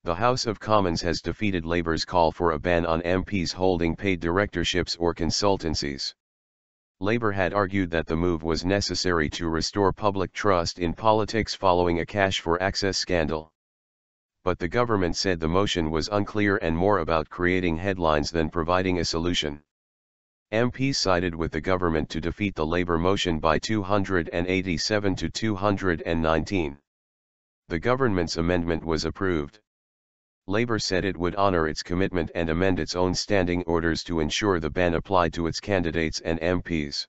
The House of Commons has defeated Labour's call for a ban on MPs holding paid directorships or consultancies. Labour had argued that the move was necessary to restore public trust in politics following a cash-for-access scandal. But the government said the motion was unclear and more about creating headlines than providing a solution. MPs sided with the government to defeat the Labour motion by 287 to 219. The government's amendment was approved. Labour said it would honour its commitment and amend its own standing orders to ensure the ban applied to its candidates and MPs.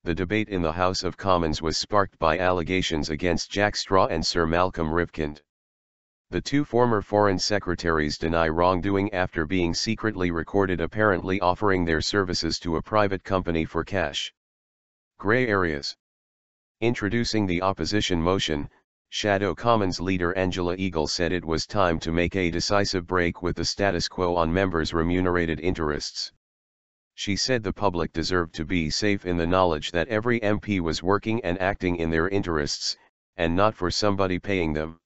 The debate in the House of Commons was sparked by allegations against Jack Straw and Sir Malcolm Rifkind. The two former foreign secretaries deny wrongdoing after being secretly recorded apparently offering their services to a private company for cash. Grey areas. Introducing the opposition motion, Shadow Commons leader Angela Eagle said it was time to make a decisive break with the status quo on members' remunerated interests. She said the public deserved to be safe in the knowledge that every MP was working and acting in their interests, and not for somebody paying them.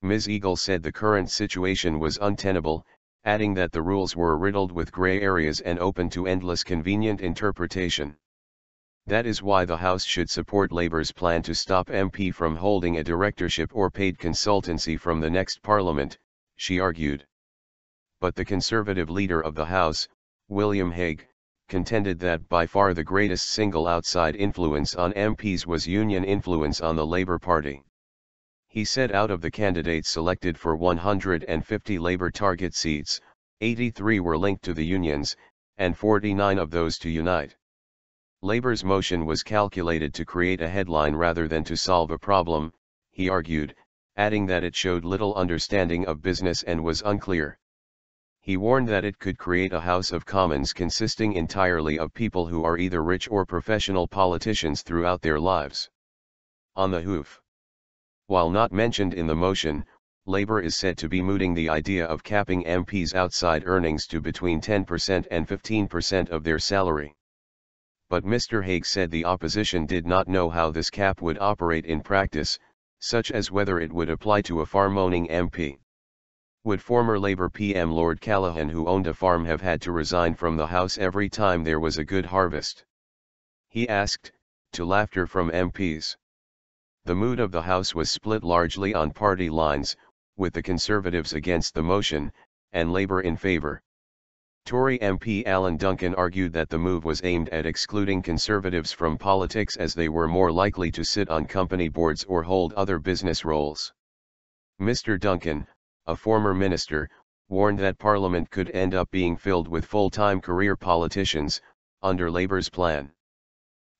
Ms. Eagle said the current situation was untenable, adding that the rules were riddled with grey areas and open to endless convenient interpretation. That is why the House should support Labour's plan to stop MP from holding a directorship or paid consultancy from the next Parliament, she argued. But the Conservative leader of the House, William Hague, contended that by far the greatest single outside influence on MPs was union influence on the Labour Party. He said out of the candidates selected for 150 Labour target seats, 83 were linked to the unions, and 49 of those to Unite. Labour's motion was calculated to create a headline rather than to solve a problem, he argued, adding that it showed little understanding of business and was unclear. He warned that it could create a House of Commons consisting entirely of people who are either rich or professional politicians throughout their lives. On the hoof. While not mentioned in the motion, Labour is said to be mooting the idea of capping MPs' outside earnings to between 10% and 15% of their salary. But Mr. Hague said the opposition did not know how this cap would operate in practice, such as whether it would apply to a farm-owning MP. Would former Labour PM Lord Callaghan, who owned a farm, have had to resign from the House every time there was a good harvest? He asked, to laughter from MPs. The mood of the House was split largely on party lines, with the Conservatives against the motion, and Labour in favour. Tory MP Alan Duncan argued that the move was aimed at excluding Conservatives from politics as they were more likely to sit on company boards or hold other business roles. Mr. Duncan, a former minister, warned that Parliament could end up being filled with full-time career politicians, under Labour's plan.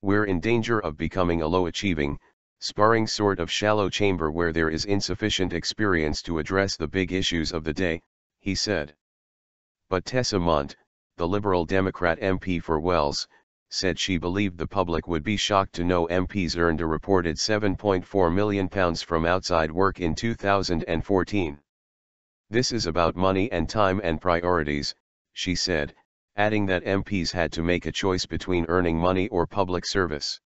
We're in danger of becoming a low-achieving, sparring sort of shallow chamber where there is insufficient experience to address the big issues of the day, he said. But Tessa Mont, the Liberal Democrat MP for Wells, said she believed the public would be shocked to know MPs earned a reported £7.4 million from outside work in 2014. This is about money and time and priorities, she said, adding that MPs had to make a choice between earning money or public service.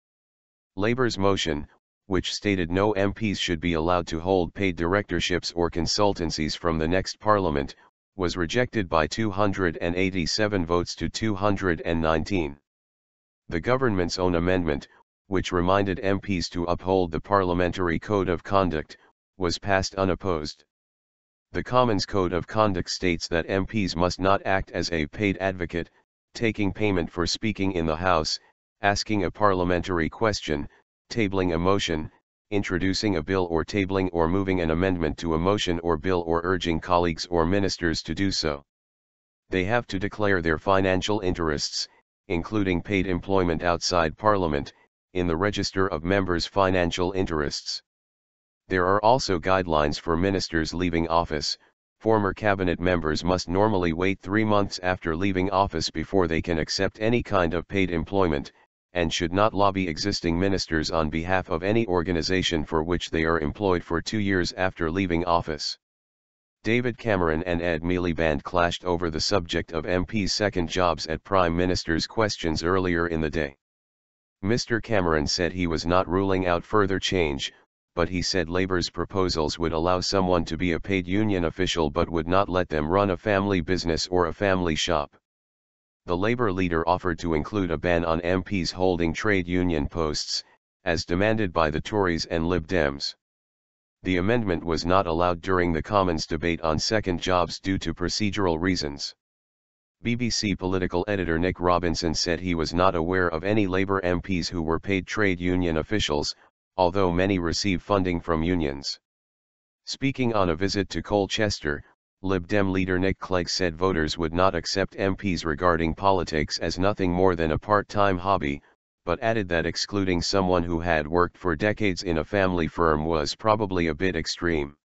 Labour's motion, which stated no MPs should be allowed to hold paid directorships or consultancies from the next Parliament, was rejected by 287 votes to 219. The government's own amendment, which reminded MPs to uphold the Parliamentary Code of Conduct, was passed unopposed. The Commons Code of Conduct states that MPs must not act as a paid advocate, taking payment for speaking in the House, asking a parliamentary question, tabling a motion, introducing a bill or tabling or moving an amendment to a motion or bill or urging colleagues or ministers to do so. They have to declare their financial interests, including paid employment outside Parliament, in the Register of Members' Financial Interests. There are also guidelines for ministers leaving office. Former cabinet members must normally wait 3 months after leaving office before they can accept any kind of paid employment, and should not lobby existing ministers on behalf of any organization for which they are employed for 2 years after leaving office. David Cameron and Ed Miliband clashed over the subject of MPs' second jobs at Prime Minister's questions earlier in the day. Mr. Cameron said he was not ruling out further change, but he said Labour's proposals would allow someone to be a paid union official but would not let them run a family business or a family shop. The Labour leader offered to include a ban on MPs holding trade union posts, as demanded by the Tories and Lib Dems. The amendment was not allowed during the Commons debate on second jobs due to procedural reasons. BBC political editor Nick Robinson said he was not aware of any Labour MPs who were paid trade union officials, although many receive funding from unions. Speaking on a visit to Colchester, Lib Dem leader Nick Clegg said voters would not accept MPs regarding politics as nothing more than a part-time hobby, but added that excluding someone who had worked for decades in a family firm was probably a bit extreme.